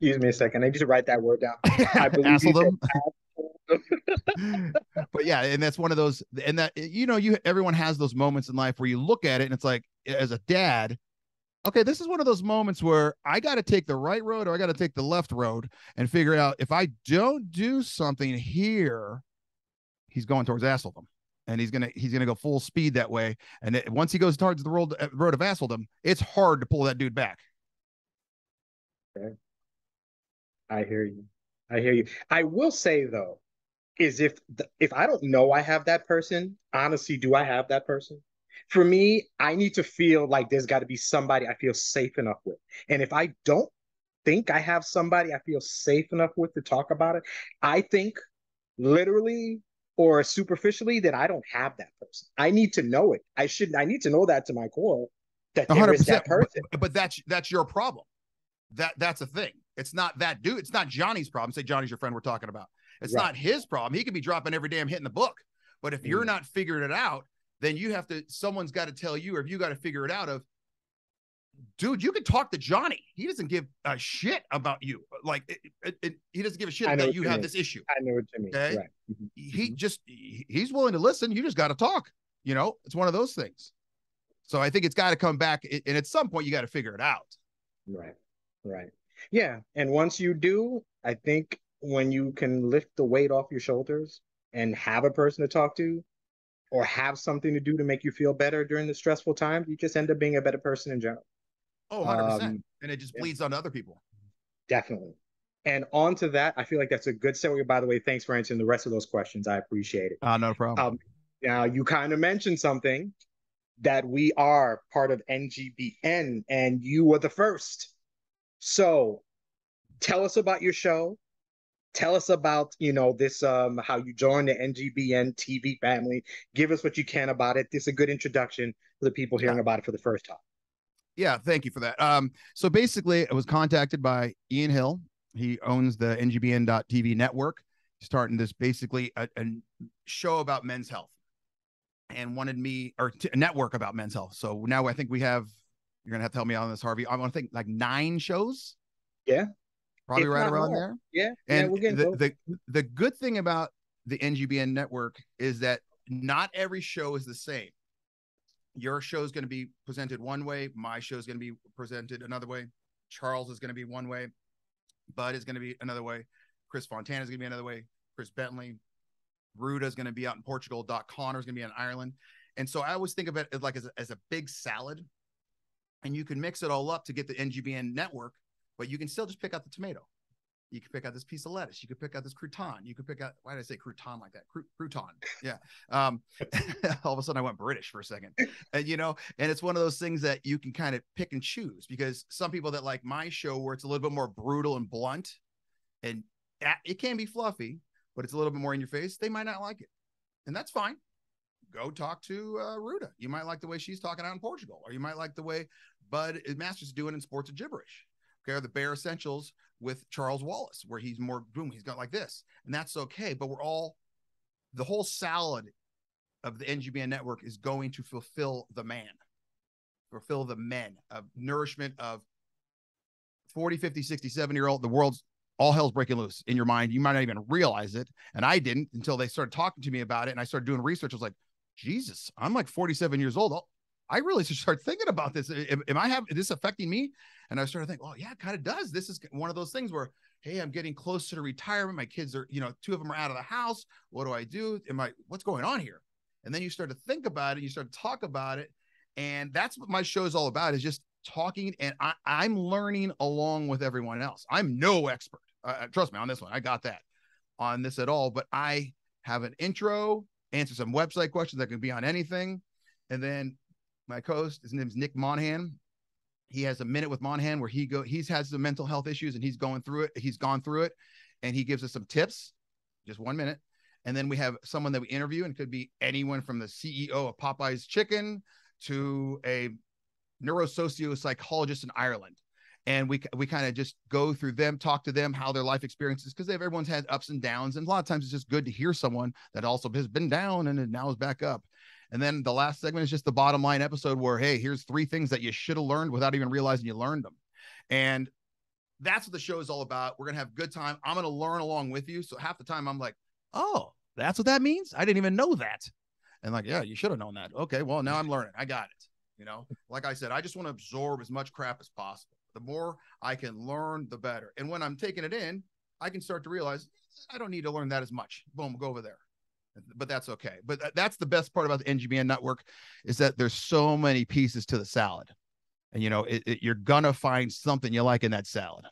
Excuse me a second. I need to write that word down. I believe you Assholedom. said But yeah, and that's one of those, and that, you know, everyone has those moments in life where you look at it and it's like, as a dad, okay, this is one of those moments where I got to take the right road or I got to take the left road and figure out if I don't do something here, he's going towards assholedom. And he's gonna go full speed that way. And once he goes towards the road of assholedom, it's hard to pull that dude back. okay. I hear you. I hear you. I will say though, is if I don't know I have that person, honestly, do I have that person? For me, I need to feel like there's got to be somebody I feel safe enough with. And if I don't think I have somebody I feel safe enough with to talk about it, I think literally or superficially that I don't have that person. I need to know it. I need to know that to my core that there is 100%. that person. But that's your problem. That's a thing. It's not that dude. It's not Johnny's problem. Say Johnny's your friend we're talking about. It's Right. not his problem. He could be dropping every damn hit in the book. But if you're not figuring it out, then someone's got to tell you, or if you got to figure it out of, dude, you can talk to Johnny. He doesn't give a shit about you. Like he doesn't give a shit that you have this issue. I know what you mean. Okay. Right. He's willing to listen. You just got to talk. You know, it's one of those things. So I think it's got to come back. And at some point you got to figure it out. Right. Right. Yeah. And once you do, I think when you can lift the weight off your shoulders and have a person to talk to or have something to do to make you feel better during the stressful times, you just end up being a better person in general. Oh, 100%. And it just bleeds onto other people. Definitely. And on to that, I feel like that's a good segue. By the way, thanks for answering the rest of those questions. I appreciate it. No problem. Now, you kind of mentioned something that we are part of NGBN and you were the first. So tell us about your show. Tell us about, this, how you joined the NGBN TV family. Give us what you can about it. This is a good introduction for the people hearing about it for the first time. Yeah, thank you for that. So basically, I was contacted by Ian Hill. He owns the NGBN.TV network. He's starting this basically a show about men's health and wanted me, or a network about men's health. So now I think we have, you're going to have to help me out on this, Harvey. I want to think like 9 shows. Yeah. Probably right around there. Yeah. And we're getting the good thing about the NGBN network is that not every show is the same. Your show is going to be presented one way. My show is going to be presented another way. Charles is going to be one way. Bud is going to be another way. Chris Fontana is going to be another way. Chris Bentley. Ruda is going to be out in Portugal. Doc Connor is going to be in Ireland. And so I always think of it like as a big salad. And you can mix it all up to get the NGBN network, but you can still just pick out the tomato. You can pick out this piece of lettuce. You could pick out this crouton. You could pick out, why did I say crouton like that? Crouton. Yeah. All of a sudden I went British for a second. And, and it's one of those things that you can kind of pick and choose, because some people that like my show where it's a little bit more brutal and blunt and it can be fluffy, but it's a little bit more in your face, they might not like it. And that's fine. Go talk to Ruda. You might like the way she's talking out in Portugal, or you might like the way Bud Masters is doing in Sports of Gibberish. Okay, or the Bare Essentials with Charles Wallace, where he's more boom, he's got like this, and that's okay. But the whole salad of the NGBN network is going to fulfill the men of nourishment of 40, 50, 60, 70-year-old. The world's all hell's breaking loose in your mind. You might not even realize it. And I didn't until they started talking to me about it. And I started doing research. I was like, Jesus, I'm like 47 years old. I really should start thinking about this. Is this affecting me? And I started thinking, oh yeah, it kind of does. This is one of those things where, hey, I'm getting close to retirement. My kids are, 2 of them are out of the house. What do I do? What's going on here? And then you start to think about it. You start to talk about it. And that's what my show is all about, is just talking. And I'm learning along with everyone else. I'm no expert. Trust me on this one. I got that on this at all, but I have an intro, answer some website questions that can be on anything. And then my co-host, his name is Nick Monahan. he has a minute with Monahan where he's has some mental health issues and he's gone through it, and he gives us some tips, just 1 minute. And then we have someone that we interview, and it could be anyone from the CEO of Popeye's Chicken to a neurosocio-psychologist in Ireland. And we kind of just go through them, talk to them, how their life experiences, because everyone's had ups and downs. And a lot of times it's just good to hear someone that also has been down and now is back up. And then the last segment is just the bottom line episode where, hey, here's 3 things that you should have learned without even realizing you learned them. And that's what the show is all about. We're going to have a good time. I'm going to learn along with you. So half the time I'm like, oh, that's what that means? I didn't even know that. And like, yeah, you should have known that. Okay, well, now I'm learning. I got it. You know, like I said, I just want to absorb as much crap as possible. The more I can learn, the better. And when I'm taking it in, I can start to realize I don't need to learn that as much. Boom, go over there. But that's okay. But that's the best part about the NGBN network, is that there's so many pieces to the salad. And, you know, you're going to find something you like in that salad.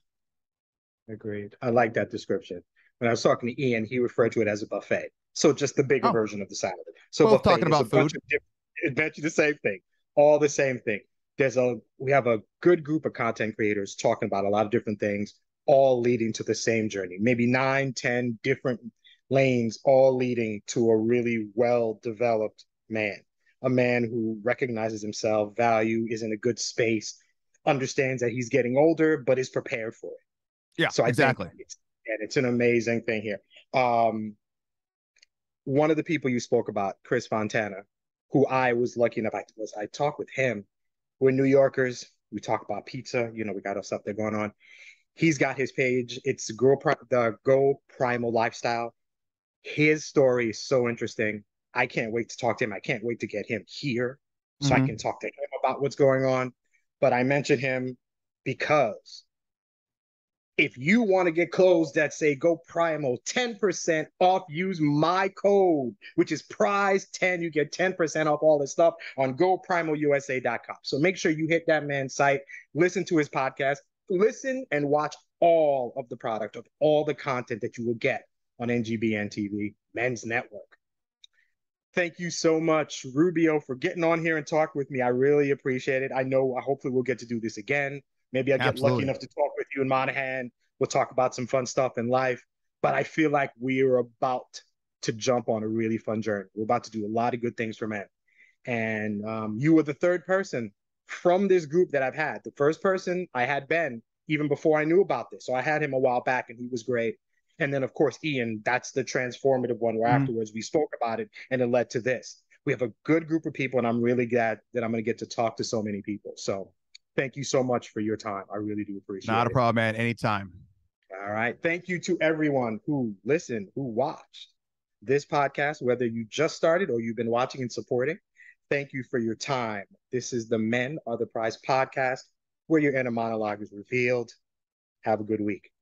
Agreed. I like that description. When I was talking to Ian, he referred to it as a buffet. So just the bigger version of the salad. So both buffet, talking about a bunch food. Of different, eventually the same thing, all the same thing. We have a good group of content creators talking about a lot of different things, all leading to the same journey. Maybe 9, 10 different lanes, all leading to a really well-developed man. A man who recognizes himself, value, is in a good space, understands that he's getting older, but is prepared for it. Yeah, so I exactly. think it's an amazing thing here. One of the people you spoke about, Chris Fontana, who I was lucky enough, I talked with him. We're New Yorkers. We talk about pizza. You know, we got our stuff there going on. He's got his page. It's the Go Primal Lifestyle. His story is so interesting. I can't wait to talk to him. I can't wait to get him here so I can talk to him about what's going on. But I mentioned him because if you want to get clothes that say Go Primal, 10% off, use my code, which is P.R.I.Z.E 10. You get 10% off all this stuff on GoPrimalUSA.com. So make sure you hit that man's site, listen to his podcast, listen and watch all of the product, of all the content that you will get on NGBN TV, Men's Network. Thank you so much, Rubio, for getting on here and talk with me. I really appreciate it. Hopefully we'll get to do this again. Maybe I get lucky enough to talk with you in Monahan. We'll talk about some fun stuff in life. But I feel like we are about to jump on a really fun journey. We're about to do a lot of good things for men. And you were the third person from this group that I've had. The first person, I had Ben, even before I knew about this. So I had him a while back, and he was great. And then, of course, Ian, that's the transformative one where afterwards we spoke about it, and it led to this. We have a good group of people, and I'm really glad that I'm going to get to talk to so many people. So thank you so much for your time. I really do appreciate it. Not a problem, man. Anytime. All right. Thank you to everyone who listened, who watched this podcast, whether you just started or you've been watching and supporting. Thank you for your time. This is the Men Are the Prize podcast, where your inner monologue is revealed. Have a good week.